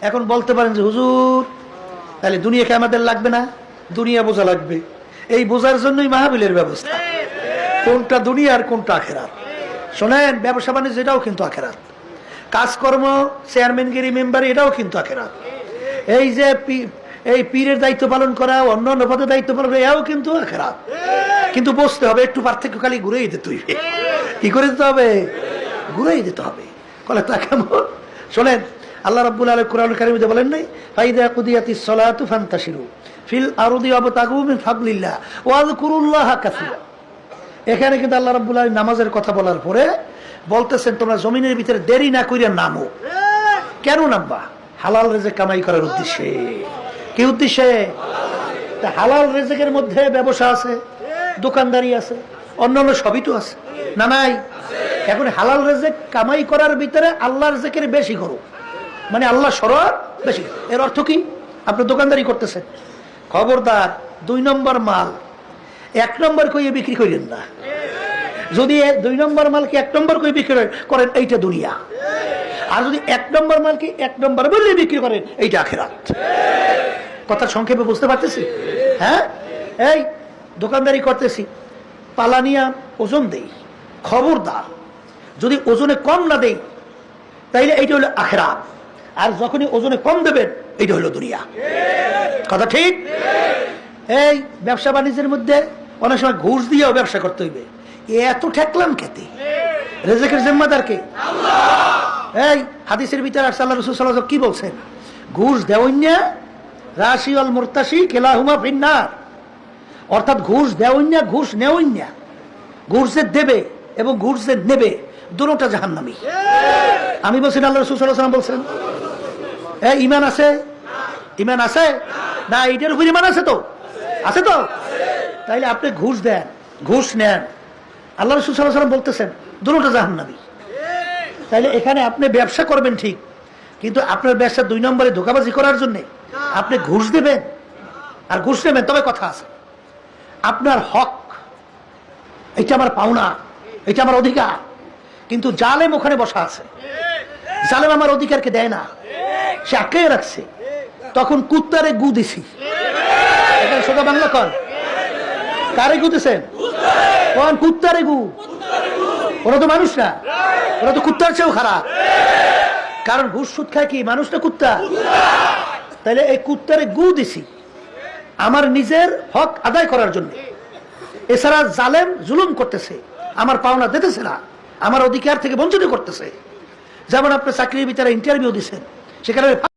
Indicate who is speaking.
Speaker 1: এখন বলতে পারেন যে হুজুর তাহলে দুনিয়াকে আমাদের লাগবে না, দুনিয়া বোঝা লাগবে। এই বোঝার জন্যই মাহফিলের ব্যবস্থা, কোনটা দুনিয়া আর কোনটা আখেরাত। শোনেন, ব্যবসা বাণিজ্য এটাও কিন্তু আখেরাত, কাজকর্ম চেয়ারম্যানগিরি মেম্বার এটাও কিন্তু আখেরাত। এই যে এই পীরের দায়িত্ব পালন করা, অন্য অন্য পদে দায়িত্ব পালন করা, এটাও কিন্তু আখেরাত। কিন্তু বুঝতে হবে একটু পার্থক্য, খালি ঘুরেই দিতে হইবে। কি করে দিতে হবে? ঘুরেই দিতে হবে। কলে তা কেমন? শোনেন, আল্লাহ রাব্বুল আলামিন কোরআনুল কারীমে বলেন নাই, ফাইদা কুদিয়াতিস সালাতু ফান্তাশিরু ফিল আরদি ওয়াবতাগু মিন ফাদলিল্লাহ ওয়াযকুরুল্লাহা কাসীরা। এখানে কিন্তু আল্লাহ রাব্বুল আলামিন নামাজের কথা বলার পরে বলতেছেন তোমরা জমিনের ভিতরে দেরি না কইরা নামো। কেন নামবা? হালাল রিজিক কামাই করার উদ্দেশ্যে। কি উদ্দেশ্যে? হালাল রিজিকের মধ্যে ব্যবসা আছে, দোকানদারি আছে, অন্যান্য সবই তো আছে, না নাই? এখন হালাল রিজিক কামাই করার ভিতরে আল্লাহর জিকির বেশি করো, মানে আল্লাহ স্মরণ বেশি। এর অর্থ কি? আপনি দোকানদারি করতেছেন, খবরদার 2 নম্বর মাল 1 নম্বর কইয়ে বিক্রি করেন না। যদি 2 নম্বর মালকে 1 নম্বর কইয়ে বিক্রি করেন, এইটা দুনিয়া। আর যদি 1 নম্বর মালকে 1 নম্বর বলে বিক্রি করেন, এইটা আখিরাত। কথা সংক্ষেপে বুঝতে পারতেছি? হ্যাঁ, এই দোকানদারি করতেছি, পালানিয়া ওজন দেই, খবরদার যদি ওজনে কম না দেই তাইলে এইটা হলো আখিরাত। আর যখনই ওজনে কম দেবেন, এইটা হলো দুনিয়া। কথা ঠিক? এই ব্যবসা বাণিজ্যের মধ্যে অনেক সময় ঘুষ দিয়েও ব্যবসা করতে হইবে। এত ঠেকলাম খেতে, রিজিকের জিম্মাদার কে? এই হাদিসের ভিতরে আসছে, আল্লাহ রাসূল সাল্লাল্লাহু আলাইহি ওয়াসাল্লাম কি বলছেন? ঘুষ দেওইনা রাশি আল মুরতাশি কিলাহুমা ফিন্নার। অর্থাৎ ঘুষ দেওইনা, ঘুষ নেওইনা, ঘুষ যে দেবে এবং ঘুষ যে নেবে, দুটোটা জাহান্নামী। আমি বলছি না, আল্লাহ রাসূল সাল্লাল্লাহু আলাইহি ওয়াসাল্লাম বলছেন। এই ঈমান আছে? ঈমান আছে না? এটার উপর ঈমান আছে তো? আছে তো? তাইলে আপনি ঘুষ দেন, ঘুষ নেন, আল্লাহ রাসূল সাল্লাল্লাহু আলাইহি ওয়াসাল্লাম বলতেছেন দুটোটা জাহান্নামী। তাইলে এখানে আপনি ব্যবসা করবেন ঠিক, কিন্তু আপনার ব্যবসা 2 নম্বরে ধোঁকাবাজি করার জন্য আপনি ঘুষ দেবেন আর ঘুষ নেবেন। তবে কথা আছে, আপনার হক, এটা আমার পাওনা, এটা আমার অধিকার, কিন্তু জালেম ওখানে বসা আছে, জালেম আমার অধিকারকে দেয় না, সে আটকে রাখছে। তখন কুত্তারে গু দিছি। এখানে সোজা বাংলা কর, কারে গু দিছেন? কোন কুত্তারে গু? ওরা তো মানুষ না, ওরা তো কুত্তার চেয়েও খারাপ। কারণ ঘুষ সুদ খায় কি মানুষ না কুত্তা? তাইলে এই কুত্তারে গু দিছি আমার নিজের হক আদায় করার জন্য। এছাড়া জালেম জুলুম করতেছে, আমার পাওনা দিতেছে না, আমার অধিকার থেকে বঞ্চিত করতেছে। যেমন আপনি চাকরির ভিতরে ইন্টারভিউ দিচ্ছেন, সেখানে